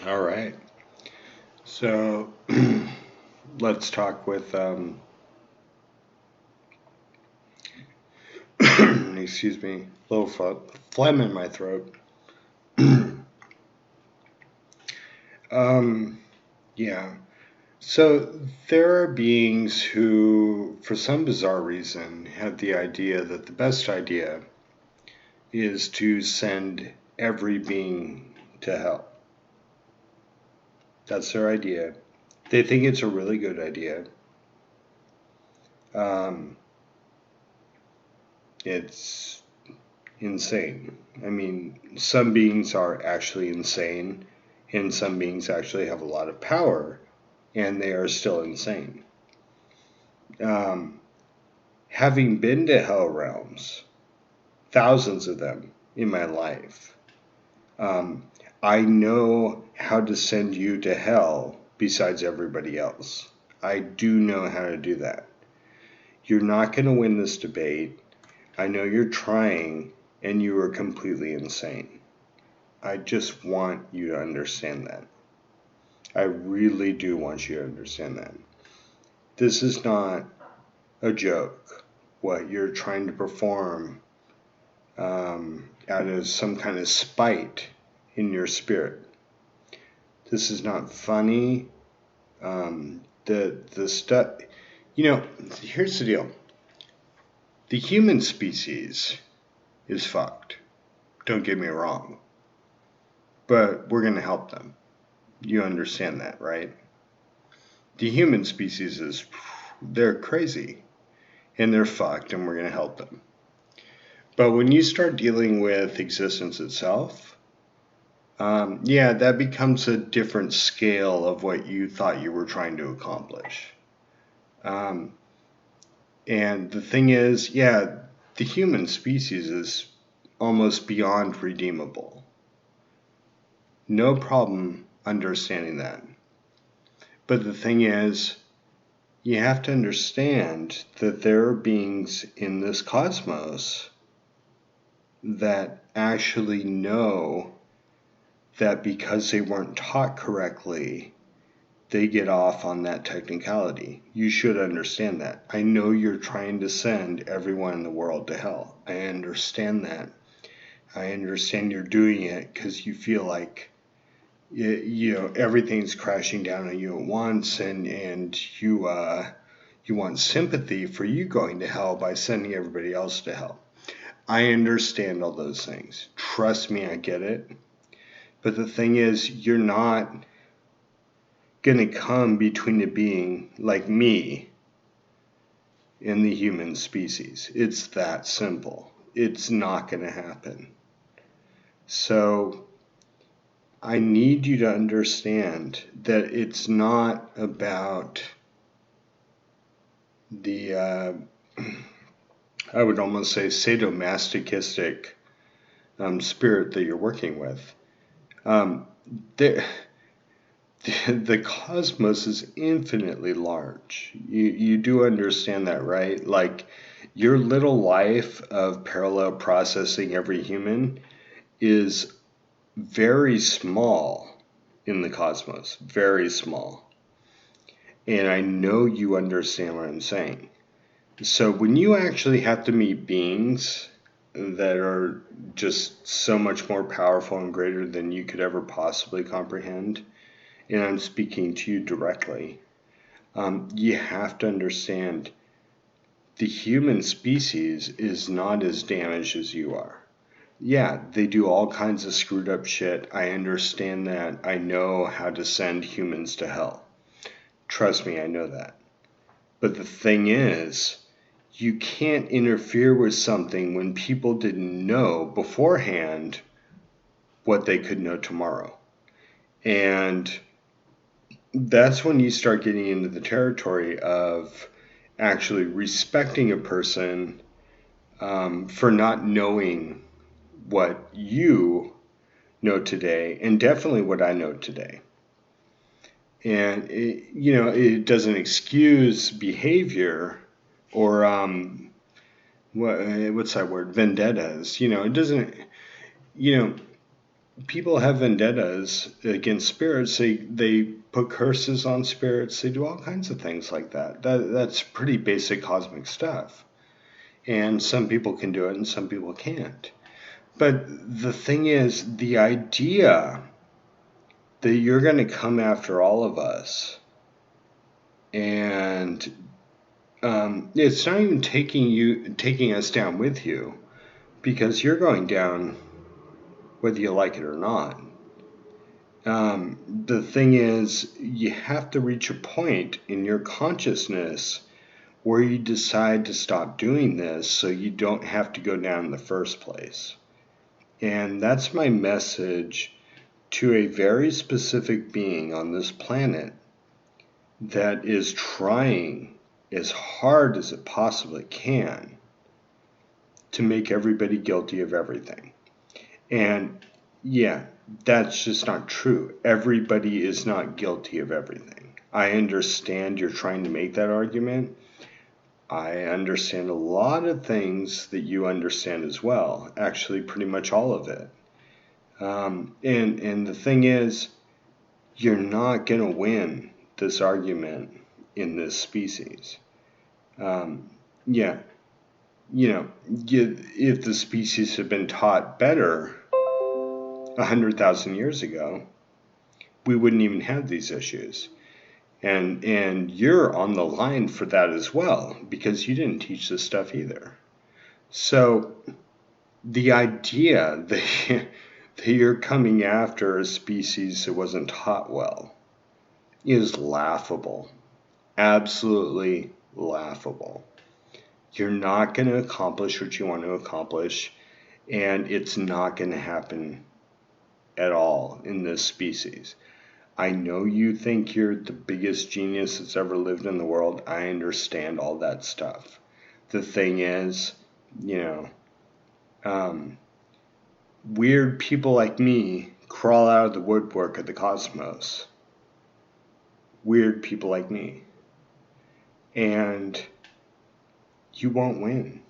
All right. So let's talk with, excuse me, little phlegm in my throat. um, yeah. So there are beings who, for some bizarre reason, have the idea that the best idea is to send every being to hell. That's their idea. They think it's a really good idea. Um, it's insane. I mean, some beings are actually insane, and some beings actually have a lot of power, and they are still insane. Um, Having been to hell realms, thousands of them in my life, um, I know how to send you to hell besides everybody else. I do know how to do that. You're not going to win this debate. I know you're trying, and you are completely insane. I just want you to understand that. I really do want you to understand that. This is not a joke. What you're trying to perform out of some kind of spite in your spirit. This is not funny. The stuff, you know. Here's the deal. The human species is fucked. Don't get me wrong, but we're gonna help them. You understand that, right? The human species is, they're crazy and they're fucked, and we're gonna help them. But when you start dealing with existence itself, yeah, that becomes a different scale of what you thought you were trying to accomplish. Um, and the thing is, yeah, the human species is almost beyond redeemable. No problem understanding that. But the thing is, you have to understand that there are beings in this cosmos that actually know that because they weren't taught correctly, they get off on that technicality. You should understand that. I know you're trying to send everyone in the world to hell. I understand that. I understand you're doing it because you feel like everything's crashing down on you at once, and you want sympathy for you going to hell by sending everybody else to hell. I understand all those things. Trust me, I get it. But the thing is, you're not going to come between a being like me and the human species. It's that simple. It's not going to happen. So I need you to understand that it's not about the, I would almost say, sadomasochistic spirit that you're working with. Um, the, the cosmos is infinitely large. You do understand that, right? Like your little life of parallel processing every human is very small in the cosmos, very small. And I know you understand what I'm saying. So when you actually have to meet beings that are just so much more powerful and greater than you could ever possibly comprehend, and I'm speaking to you directly, you have to understand the human species is not as damaged as you are. Yeah, they do all kinds of screwed up shit. I understand that. I know how to send humans to hell. Trust me, I know that. But the thing is, you can't interfere with something when people didn't know beforehand what they could know tomorrow. And that's when you start getting into the territory of actually respecting a person for not knowing what you know today, and definitely what I know today. And it doesn't excuse behavior or what's that word, vendettas. It doesn't. You know, people have vendettas against spirits. They put curses on spirits. They do all kinds of things like that. That's pretty basic cosmic stuff. And some people can do it and some people can't. But the thing is, the idea that you're going to come after all of us, and it's not even taking us down with you, because you're going down whether you like it or not. The thing is, you have to reach a point in your consciousness where you decide to stop doing this so you don't have to go down in the first place. And that's my message to a very specific being on this planet that is trying as hard as it possibly can to make everybody guilty of everything. And yeah, that's just not true. Everybody is not guilty of everything. I understand you're trying to make that argument. I understand a lot of things that you understand as well. Actually, pretty much all of it. And the thing is, you're not going to win this argument in this species. Yeah, if the species had been taught better 100,000 years ago, we wouldn't even have these issues. And you're on the line for that as well, because you didn't teach this stuff either. So the idea that you're coming after a species that wasn't taught well is laughable. Absolutely laughable. You're not going to accomplish what you want to accomplish, and it's not going to happen at all in this species. I know you think you're the biggest genius that's ever lived in the world. I understand all that stuff. The thing is, weird people like me crawl out of the woodwork of the cosmos. Weird people like me. And you won't win.